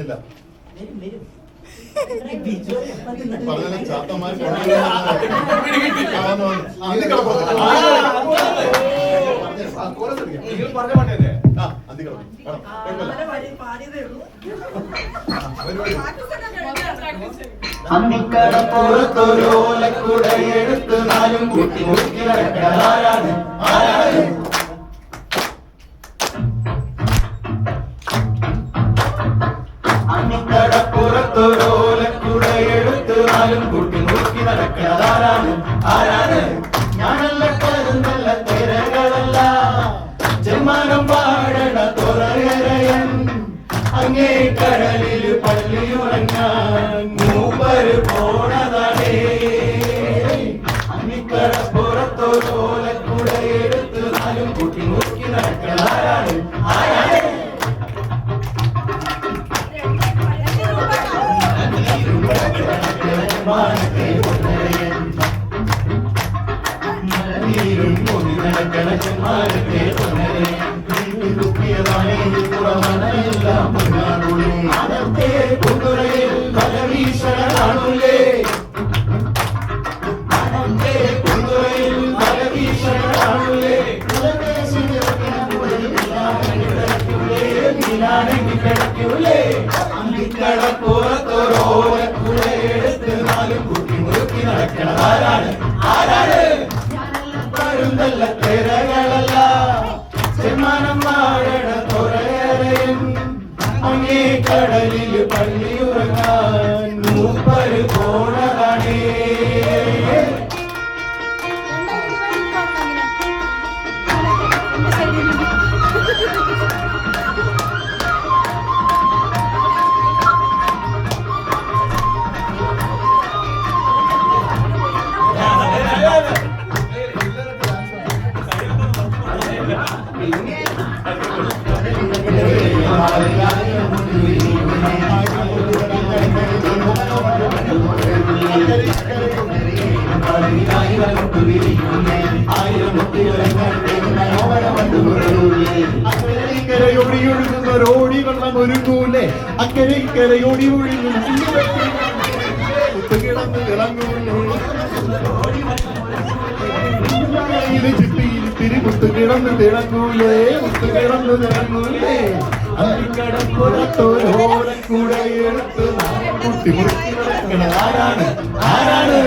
വരുന്നില്ല. പറഞ്ഞ ചാത്തമാർ അമ്മിക്കടപ്പുറത്തൊരോലക്കുടയെടുത്ത് നാലും കൂട്ടി മുറുക്കി നടക്കണതാരാണ്? ആരാണ്? അമ്മിക്കടപ്പുറത്തൊരോലക്കുടയെടുത്ത് നാലും കൂട്ടി മുറുക്കി നടക്കണതാരാണ്? ആരാണ്? ഞാനല്ല കരുന്നല്ല തിരകളല്ല ജന്മാനം പാടണ തുറയരയൻ അങ്ങേ കടലിൽ പള്ളിയുറങ്ങാൻ മൂപ്പര് പോണതടേ. അമ്മിക്കടപ്പുറത്തൊരോലക്കുടയെടുത്ത് നാലും കൂട്ടി മുറുക്കി നടക്കണതാരാണ്? ആരാണ്? കുതിരയിൽ ബലഭീഷണാണുല്ലേ കുതിരയിൽ ബലഭീഷണാണുല്ലേ കിടക്കൂലേ അമ്മിക്കടപ്പുറത്തൊരോലക്കുടയെടുത്ത് നാലും കൂട്ടി മുറുക്കി നടക്കണതാരാണ്? ആരാണ്? വരുന്നല്ല തിരകളല്ല ചെമ്മാനം വാഴണ തുറയരയൻ അങ്ങേ കടലിൽ പള്ളിയുറങ്ങാൻ മൂപ്പര് പോണതാണേ. ോടി വെള്ളം ഒരുങ്ങൂലേ അക്കരെ ഇക്കരയോടി ഒഴുകും കിടന്ന് തിളങ്ങൂലേ ചിട്ടിയിൽ തിരിമുത്ത് കിടന്ന് തിളങ്ങൂലേ കിടന്ന് തിളങ്ങൂലേ അമ്മിക്കടപ്പുറത്തൊരോലക്കുടയെടുത്ത് കുട്ടി മുറുക്കി നടക്കണ ആരാണ്? ആരാണ്?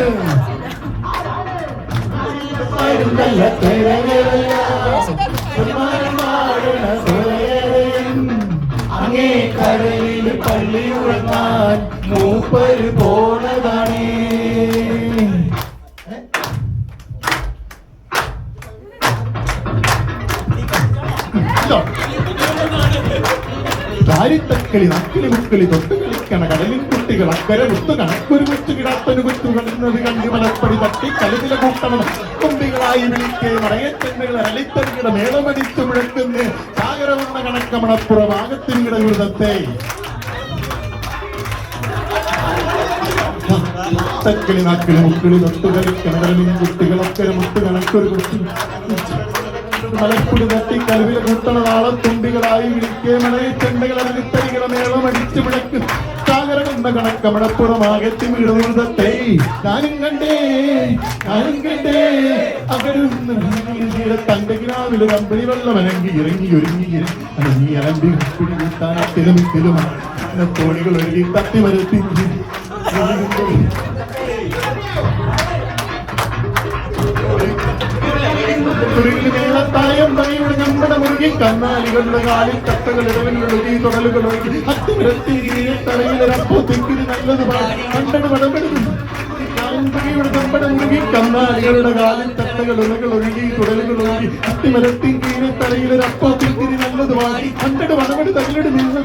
അങ്ങേ കടലിൽ പള്ളിയുറങ്ങാൻ മൂപ്പര് പോണതാണേ. കാരിത്തക്കളി നക്കിളി മുക്കിളി തൊട്ട് കളിക്കണ കടലിൻ കുട്ടികൾ അക്കരെ മുത്തു കണക്കൊരു കൊച്ചു കിടാത്തൊരു കൊച്ചു കളിക്കുന്നത് കണ്ടി മലപ്പടി തട്ടി കലുതില കൂട്ടണം കുമ്പികളായി വിളിക്കേ മറയത്തെന്നുകൾ അലിത്തറിയുടെ മേളമടിച്ചു മുഴക്കുന്ന സാഗരമെന്ന കണക്കമണപ്പുറ ഭാഗത്തിനിടെ വൃതത്തെ തക്കളി നക്കിളി മുക്കിളി തൊട്ട് കളിക്കണ കടലിൻ കുട്ടികൾ അക്കരെ മുത്തു കണക്കൊരു കൊച്ചു മലപ്പുടി തട്ടി കലുവില കൂട്ടണ നാളം തുമ്പികളായി വിളിക്കേ മലയച്ചെണ്ടകൾ അലിത്തറിയുടെ മേളം അടിച്ചു മുഴക്കും സാഗരമെന്ന കണക്കമണപ്പുറമാകത്തി വീടുന്നത്തെ ഞാനും കണ്ടേ അകരുന്ന തന്റെ കിനാവില് കമ്പനി വെള്ളമനങ്കി ഇറങ്ങി ഒരുങ്ങി അനങ്ങി അലമ്പി കുടി കൂട്ടാനത്തിലും തോണികൾ ഒരുങ്ങി തട്ടി വരുത്തി മേളത്തായം തലയുടെ നമ്മുടെ മുറുകി കന്നാലികളുടെ കാലിൽ കട്ടകൾ ഇടവനുകളൊഴുകി തുടലുകളൊഴുകി അത്തിവിടത്തി തലയിലൊരപ്പോ തെക്കിന് നല്ലത് കണ്ടത് പടമെടുക്കുന്നു നമ്മുടെ മുറുകി കന്നാലികളുടെ കാലിൽ കട്ടകൾ ഇടകളൊഴുകി തുടലുകളൊഴുകി അത്തിമരത്തി കീഴെ തലയിലൊരപ്പോ തെക്കിന് നല്ലത് കണ്ടത് പടമെടു തകിലട് നിന്ന്